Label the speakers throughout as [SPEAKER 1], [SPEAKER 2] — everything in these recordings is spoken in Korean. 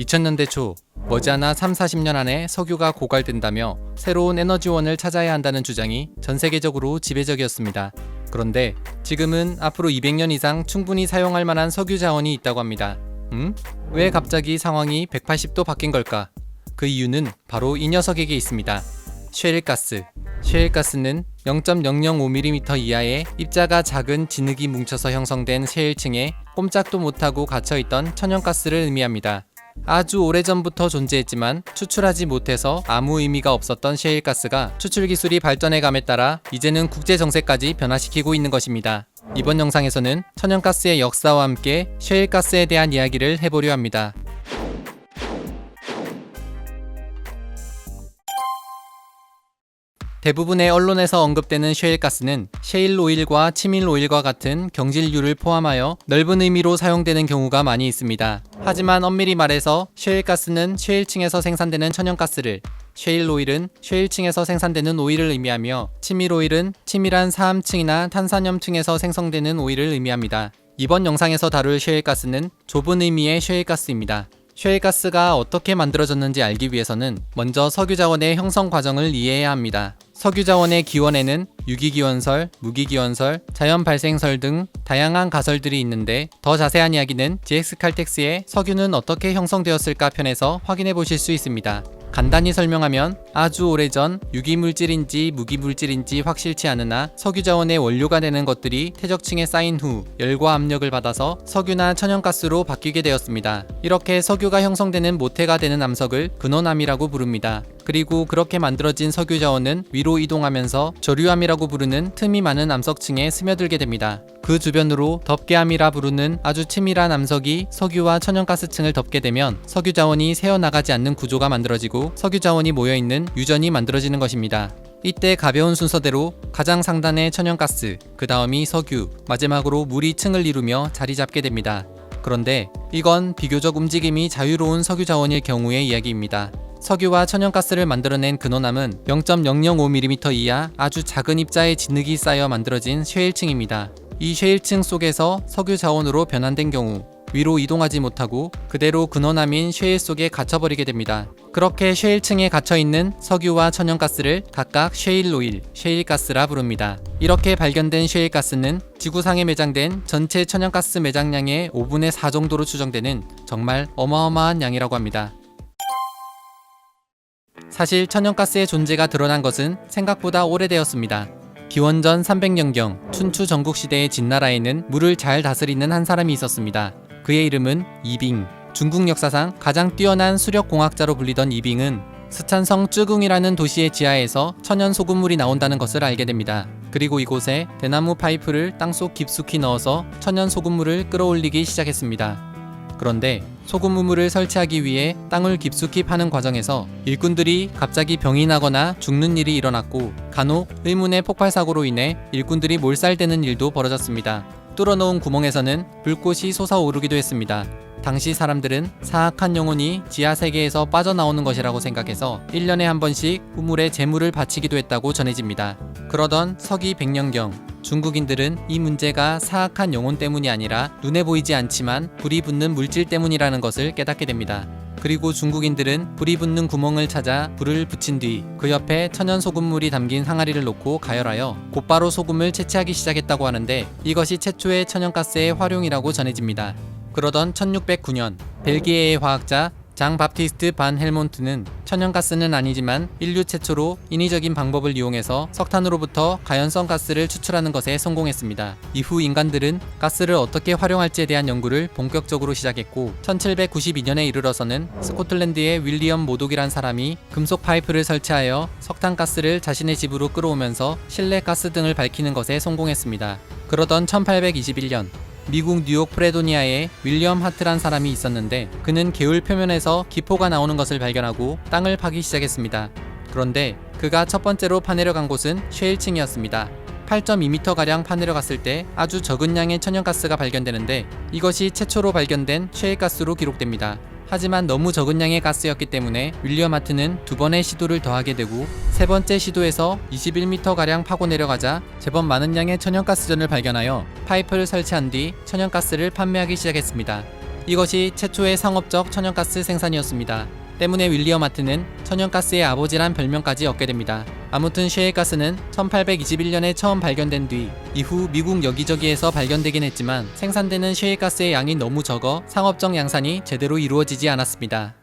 [SPEAKER 1] 2000년대 초 머지않아 3-40년 안에 석유가 고갈된다며 새로운 에너지원을 찾아야 한다는 주장이 전 세계적으로 지배적이었습니다. 그런데 지금은 앞으로 200년 이상 충분히 사용할 만한 석유 자원이 있다고 합니다. 왜 갑자기 상황이 180도 바뀐 걸까? 그 이유는 바로 이 녀석에게 있습니다. 셰일가스. 셰일가스는 0.005mm 이하의 입자가 작은 진흙이 뭉쳐서 형성된 셰일층에 꼼짝도 못하고 갇혀있던 천연가스를 의미합니다. 아주 오래전부터 존재했지만 추출하지 못해서 아무 의미가 없었던 셰일가스가 추출 기술이 발전해감에 따라 이제는 국제 정세까지 변화시키고 있는 것입니다. 이번 영상에서는 천연가스의 역사와 함께 셰일가스에 대한 이야기를 해보려 합니다. 대부분의 언론에서 언급되는 셰일가스는 셰일 오일과 치밀 오일과 같은 경질류를 포함하여 넓은 의미로 사용되는 경우가 많이 있습니다. 하지만 엄밀히 말해서 셰일가스는 셰일층에서 생산되는 천연가스를, 셰일 오일은 셰일층에서 생산되는 오일을 의미하며 치밀 오일은 치밀한 사암층이나 탄산염층에서 생성되는 오일을 의미합니다. 이번 영상에서 다룰 셰일가스는 좁은 의미의 셰일가스입니다. 셰일가스가 어떻게 만들어졌는지 알기 위해서는 먼저 석유자원의 형성 과정을 이해해야 합니다. 석유자원의 기원에는 유기기원설, 무기기원설, 자연발생설 등 다양한 가설들이 있는데 더 자세한 이야기는 GX칼텍스의 석유는 어떻게 형성되었을까 편에서 확인해 보실 수 있습니다. 간단히 설명하면 아주 오래전 유기물질인지 무기물질인지 확실치 않으나 석유자원의 원료가 되는 것들이 퇴적층에 쌓인 후 열과 압력을 받아서 석유나 천연가스로 바뀌게 되었습니다. 이렇게 석유가 형성되는 모태가 되는 암석을 근원암이라고 부릅니다. 그리고 그렇게 만들어진 석유자원은 위로 이동하면서 저류암이라고 부르는 틈이 많은 암석층에 스며들게 됩니다. 그 주변으로 덮개암이라 부르는 아주 치밀한 암석이 석유와 천연가스층을 덮게 되면 석유자원이 새어나가지 않는 구조가 만들어지고 석유자원이 모여있는 유전이 만들어지는 것입니다. 이때 가벼운 순서대로 가장 상단에 천연가스, 그 다음이 석유, 마지막으로 물이 층을 이루며 자리 잡게 됩니다. 그런데 이건 비교적 움직임이 자유로운 석유자원일 경우의 이야기입니다. 석유와 천연가스를 만들어낸 근원암은 0.005mm 이하 아주 작은 입자의 진흙이 쌓여 만들어진 셰일층입니다. 이 셰일층 속에서 석유 자원으로 변환된 경우 위로 이동하지 못하고 그대로 근원암인 셰일 속에 갇혀버리게 됩니다. 그렇게 셰일층에 갇혀있는 석유와 천연가스를 각각 셰일 오일, 셰일가스라 부릅니다. 이렇게 발견된 셰일가스는 지구상에 매장된 전체 천연가스 매장량의 5분의 4 정도로 추정되는 정말 어마어마한 양이라고 합니다. 사실 천연가스의 존재가 드러난 것은 생각보다 오래되었습니다. 기원전 300년경 춘추 전국시대의 진나라에는 물을 잘 다스리는 한 사람이 있었습니다. 그의 이름은 이빙. 중국 역사상 가장 뛰어난 수력공학자로 불리던 이빙은 스촨성 쯔궁이라는 도시의 지하에서 천연 소금물이 나온다는 것을 알게 됩니다. 그리고 이곳에 대나무 파이프를 땅속 깊숙이 넣어서 천연 소금물을 끌어올리기 시작했습니다. 그런데 소금 우물을 설치하기 위해 땅을 깊숙이 파는 과정에서 일꾼들이 갑자기 병이 나거나 죽는 일이 일어났고 간혹 의문의 폭발사고로 인해 일꾼들이 몰살되는 일도 벌어졌습니다. 뚫어놓은 구멍에서는 불꽃이 솟아오르기도 했습니다. 당시 사람들은 사악한 영혼이 지하 세계에서 빠져나오는 것이라고 생각해서 1년에 한 번씩 우물에 제물을 바치기도 했다고 전해집니다. 그러던 서기 100년경 중국인들은 이 문제가 사악한 영혼 때문이 아니라 눈에 보이지 않지만 불이 붙는 물질 때문이라는 것을 깨닫게 됩니다. 그리고 중국인들은 불이 붙는 구멍을 찾아 불을 붙인 뒤 그 옆에 천연 소금물이 담긴 항아리를 놓고 가열하여 곧바로 소금을 채취하기 시작했다고 하는데 이것이 최초의 천연가스의 활용이라고 전해집니다. 그러던 1609년 벨기에의 화학자 장 바프티스트 반 헬몬트는 천연가스는 아니지만 인류 최초로 인위적인 방법을 이용해서 석탄으로부터 가연성 가스를 추출하는 것에 성공했습니다. 이후 인간들은 가스를 어떻게 활용할지에 대한 연구를 본격적으로 시작했고 1792년에 이르러서는 스코틀랜드의 윌리엄 모독이란 사람이 금속 파이프를 설치하여 석탄가스를 자신의 집으로 끌어오면서 실내 가스등을 밝히는 것에 성공했습니다. 그러던 1821년 미국 뉴욕 프레도니아에 윌리엄 하트란 사람이 있었는데 그는 개울 표면에서 기포가 나오는 것을 발견하고 땅을 파기 시작했습니다. 그런데 그가 첫 번째로 파내려간 곳은 셰일층이었습니다. 8.2m가량 파내려갔을 때 아주 적은 양의 천연가스가 발견되는데 이것이 최초로 발견된 셰일가스로 기록됩니다. 하지만 너무 적은 양의 가스였기 때문에 윌리엄 하트는 두 번의 시도를 더하게 되고 세 번째 시도에서 21m가량 파고 내려가자 제법 많은 양의 천연가스전을 발견하여 파이프를 설치한 뒤 천연가스를 판매하기 시작했습니다. 이것이 최초의 상업적 천연가스 생산이었습니다. 때문에 윌리엄 하트는 천연가스의 아버지란 별명까지 얻게 됩니다. 아무튼 셰일가스는 1821년에 처음 발견된 뒤 이후 미국 여기저기에서 발견되긴 했지만 생산되는 셰일가스의 양이 너무 적어 상업적 양산이 제대로 이루어지지 않았습니다.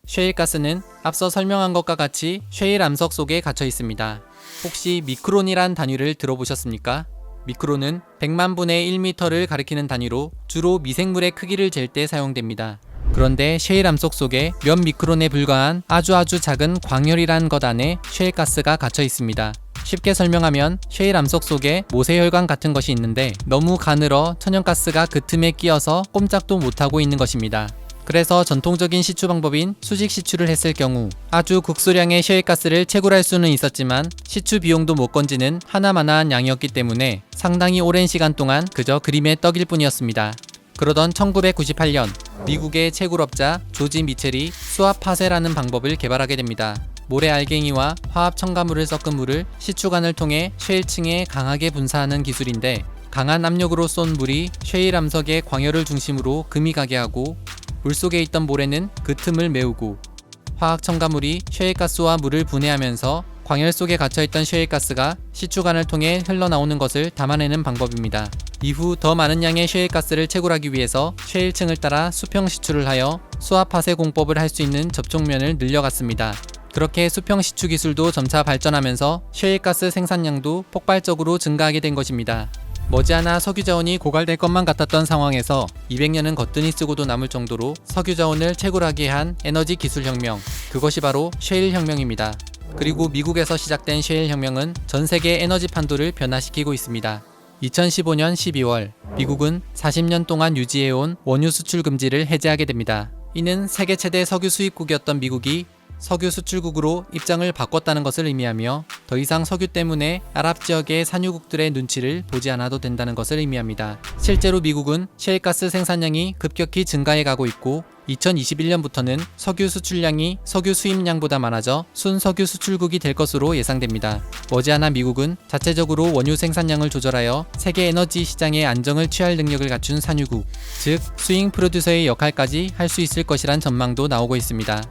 [SPEAKER 1] 셰일가스는 앞서 설명한 것과 같이 셰일 암석 속에 갇혀 있습니다. 혹시 미크론이란 단위를 들어보셨습니까? 미크론은 100만 분의 1m를 가리키는 단위로 주로 미생물의 크기를 잴 때 사용됩니다. 그런데 셰일 암석 속에 몇 미크론에 불과한 아주 작은 광혈이란 것 안에 셰일가스가 갇혀 있습니다. 쉽게 설명하면 셰일 암석 속에 모세혈관 같은 것이 있는데 너무 가늘어 천연가스가 그 틈에 끼어서 꼼짝도 못하고 있는 것입니다. 그래서 전통적인 시추 방법인 수직 시추를 했을 경우 아주 극소량의 셰일가스를 채굴할 수는 있었지만 시추 비용도 못 건지는 하나마나한 양이었기 때문에 상당히 오랜 시간 동안 그저 그림의 떡일 뿐이었습니다. 그러던 1998년 미국의 채굴업자 조지 미첼이 수압 파쇄라는 방법을 개발하게 됩니다. 모래 알갱이와 화합 첨가물을 섞은 물을 시추관을 통해 셰일층에 강하게 분사하는 기술인데 강한 압력으로 쏜 물이 셰일 암석의 광혈을 중심으로 금이 가게 하고 물속에 있던 모래는 그 틈을 메우고 화학 첨가물이 셰일가스와 물을 분해하면서 광혈 속에 갇혀있던 셰일가스가 시추관을 통해 흘러나오는 것을 담아내는 방법입니다. 이후 더 많은 양의 셰일가스를 채굴하기 위해서 셰일층을 따라 수평 시추를 하여 수압 파쇄 공법을 할 수 있는 접촉면을 늘려갔습니다. 그렇게 수평 시추 기술도 점차 발전하면서 셰일가스 생산량도 폭발적으로 증가하게 된 것입니다. 머지않아 석유 자원이 고갈될 것만 같았던 상황에서 200년은 거뜬히 쓰고도 남을 정도로 석유 자원을 채굴하게 한 에너지 기술 혁명, 그것이 바로 셰일 혁명입니다. 그리고 미국에서 시작된 셰일 혁명은 전 세계 에너지 판도를 변화시키고 있습니다. 2015년 12월 미국은 40년 동안 유지해온 원유 수출 금지를 해제하게 됩니다. 이는 세계 최대 석유 수입국이었던 미국이 석유 수출국으로 입장을 바꿨다는 것을 의미하며 더 이상 석유 때문에 아랍 지역의 산유국들의 눈치를 보지 않아도 된다는 것을 의미합니다. 실제로 미국은 셰일가스 생산량이 급격히 증가해 가고 있고 2021년부터는 석유 수출량이 석유 수입량보다 많아져 순석유 수출국이 될 것으로 예상됩니다. 머지않아 미국은 자체적으로 원유 생산량을 조절하여 세계 에너지 시장의 안정을 취할 능력을 갖춘 산유국, 즉 스윙 프로듀서의 역할까지 할 수 있을 것이란 전망도 나오고 있습니다.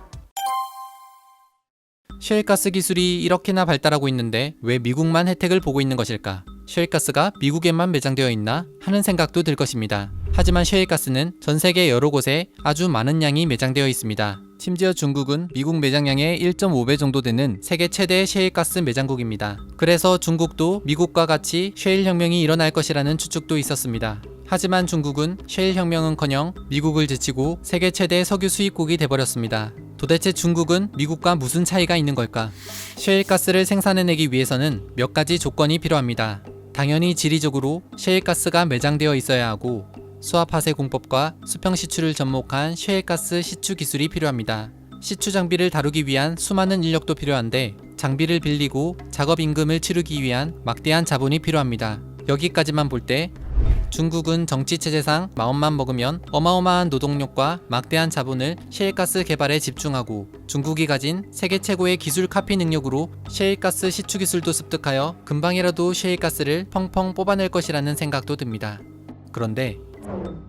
[SPEAKER 1] 셰일가스 기술이 이렇게나 발달하고 있는데 왜 미국만 혜택을 보고 있는 것일까? 셰일가스가 미국에만 매장되어 있나 하는 생각도 들 것입니다. 하지만 셰일가스는 전 세계 여러 곳에 아주 많은 양이 매장되어 있습니다. 심지어 중국은 미국 매장량의 1.5배 정도 되는 세계 최대 셰일가스 매장국입니다. 그래서 중국도 미국과 같이 셰일 혁명이 일어날 것이라는 추측도 있었습니다. 하지만 중국은 셰일 혁명은커녕 미국을 제치고 세계 최대 석유 수입국이 돼버렸습니다. 도대체 중국은 미국과 무슨 차이가 있는 걸까? 셰일가스를 생산해내기 위해서는 몇 가지 조건이 필요합니다. 당연히 지리적으로 셰일가스가 매장되어 있어야 하고 수압 파쇄 공법과 수평 시추를 접목한 셰일가스 시추 기술이 필요합니다. 시추 장비를 다루기 위한 수많은 인력도 필요한데 장비를 빌리고 작업 임금을 치르기 위한 막대한 자본이 필요합니다. 여기까지만 볼 때 중국은 정치체제상 마음만 먹으면 어마어마한 노동력과 막대한 자본을 셰일가스 개발에 집중하고 중국이 가진 세계 최고의 기술 카피 능력으로 셰일가스 시추 기술도 습득하여 금방이라도 셰일가스를 펑펑 뽑아낼 것이라는 생각도 듭니다. 그런데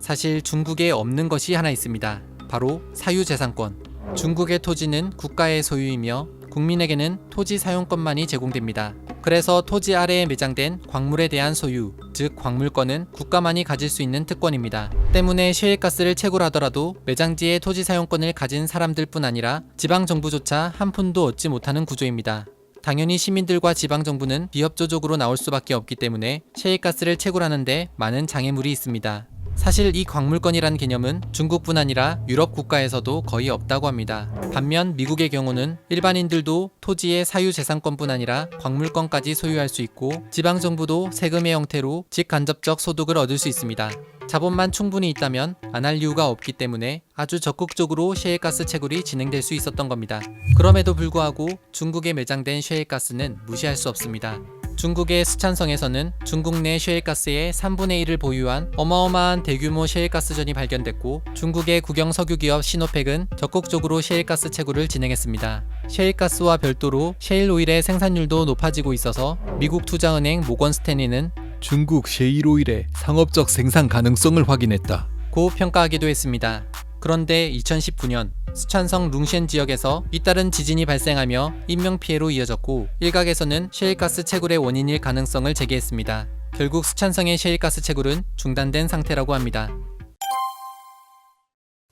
[SPEAKER 1] 사실 중국에 없는 것이 하나 있습니다. 바로 사유재산권. 중국의 토지는 국가의 소유이며 국민에게는 토지 사용권만이 제공됩니다. 그래서 토지 아래에 매장된 광물에 대한 소유, 즉 광물권은 국가만이 가질 수 있는 특권입니다. 때문에 셰일가스를 채굴하더라도 매장지의 토지 사용권을 가진 사람들뿐 아니라 지방정부조차 한 푼도 얻지 못하는 구조입니다. 당연히 시민들과 지방정부는 비협조적으로 나올 수밖에 없기 때문에 셰일가스를 채굴하는데 많은 장애물이 있습니다. 사실 이 광물권이란 개념은 중국뿐 아니라 유럽 국가에서도 거의 없다고 합니다. 반면 미국의 경우는 일반인들도 토지의 사유재산권뿐 아니라 광물권까지 소유할 수 있고 지방정부도 세금의 형태로 직간접적 소득을 얻을 수 있습니다. 자본만 충분히 있다면 안 할 이유가 없기 때문에 아주 적극적으로 셰일가스 채굴이 진행될 수 있었던 겁니다. 그럼에도 불구하고 중국에 매장된 셰일가스는 무시할 수 없습니다. 중국의 스촨성에서는 중국 내 셰일가스의 3분의 1을 보유한 어마어마한 대규모 셰일가스전이 발견됐고 중국의 국영 석유기업 시노펙은 적극적으로 셰일가스 채굴을 진행했습니다. 셰일가스와 별도로 셰일 오일의 생산율도 높아지고 있어서 미국 투자은행 모건 스탠리는
[SPEAKER 2] 중국 셰일 오일의 상업적 생산 가능성을 확인했다.
[SPEAKER 1] 좋고 평가하기도 했습니다. 그런데 2019년 스촨성 룽셴 지역에서 잇따른 지진이 발생하며 인명피해로 이어졌고, 일각에서는 셰일가스 채굴의 원인일 가능성을 제기했습니다. 결국 스촨성의 셰일가스 채굴은 중단된 상태라고 합니다.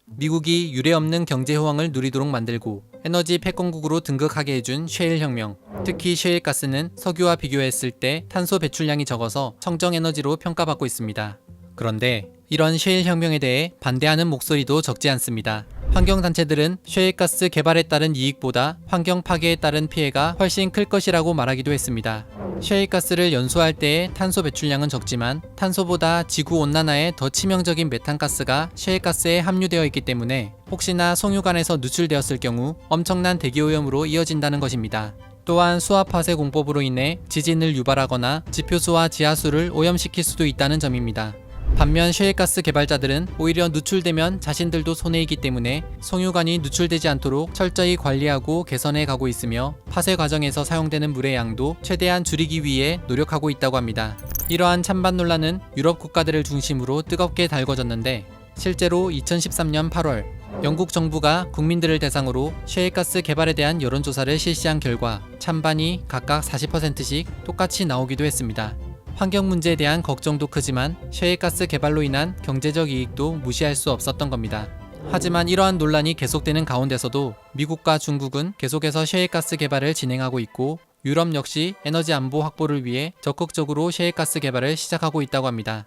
[SPEAKER 1] 미국이 유례없는 경제 호황을 누리도록 만들고 에너지 패권국으로 등극하게 해준 셰일 혁명. 특히 셰일가스는 석유와 비교했을 때 탄소 배출량이 적어서 청정에너지로 평가받고 있습니다. 그런데 이런 셰일 혁명에 대해 반대하는 목소리도 적지 않습니다. 환경단체들은 셰일가스 개발에 따른 이익보다 환경 파괴에 따른 피해가 훨씬 클 것이라고 말하기도 했습니다. 셰일가스를 연소할 때의 탄소 배출량은 적지만 탄소보다 지구온난화에 더 치명적인 메탄가스가 셰일가스에 함유되어 있기 때문에 혹시나 송유관에서 누출되었을 경우 엄청난 대기오염으로 이어진다는 것입니다. 또한 수압화쇄 공법으로 인해 지진을 유발하거나 지표수와 지하수를 오염시킬 수도 있다는 점입니다. 반면 셰일가스 개발자들은 오히려 누출되면 자신들도 손해이기 때문에 송유관이 누출되지 않도록 철저히 관리하고 개선해 가고 있으며 파쇄 과정에서 사용되는 물의 양도 최대한 줄이기 위해 노력하고 있다고 합니다. 이러한 찬반 논란은 유럽 국가들을 중심으로 뜨겁게 달궈졌는데, 실제로 2013년 8월 영국 정부가 국민들을 대상으로 셰일가스 개발에 대한 여론조사를 실시한 결과 찬반이 각각 40%씩 똑같이 나오기도 했습니다. 환경 문제에 대한 걱정도 크지만 셰일가스 개발로 인한 경제적 이익도 무시할 수 없었던 겁니다. 하지만 이러한 논란이 계속되는 가운데서도 미국과 중국은 계속해서 셰일가스 개발을 진행하고 있고, 유럽 역시 에너지 안보 확보를 위해 적극적으로 셰일가스 개발을 시작하고 있다고 합니다.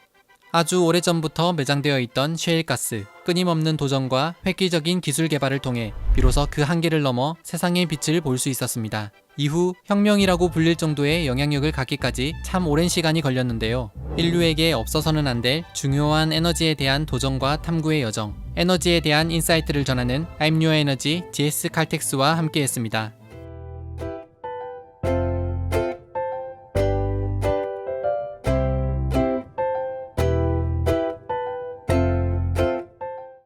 [SPEAKER 1] 아주 오래전부터 매장되어 있던 셰일가스, 끊임없는 도전과 획기적인 기술 개발을 통해 비로소 그 한계를 넘어 세상의 빛을 볼 수 있었습니다. 이후 혁명이라고 불릴 정도의 영향력을 갖기까지 참 오랜 시간이 걸렸는데요. 인류에게 없어서는 안 될 중요한 에너지에 대한 도전과 탐구의 여정, 에너지에 대한 인사이트를 전하는 I'm Your Energy GS 칼텍스와 함께했습니다.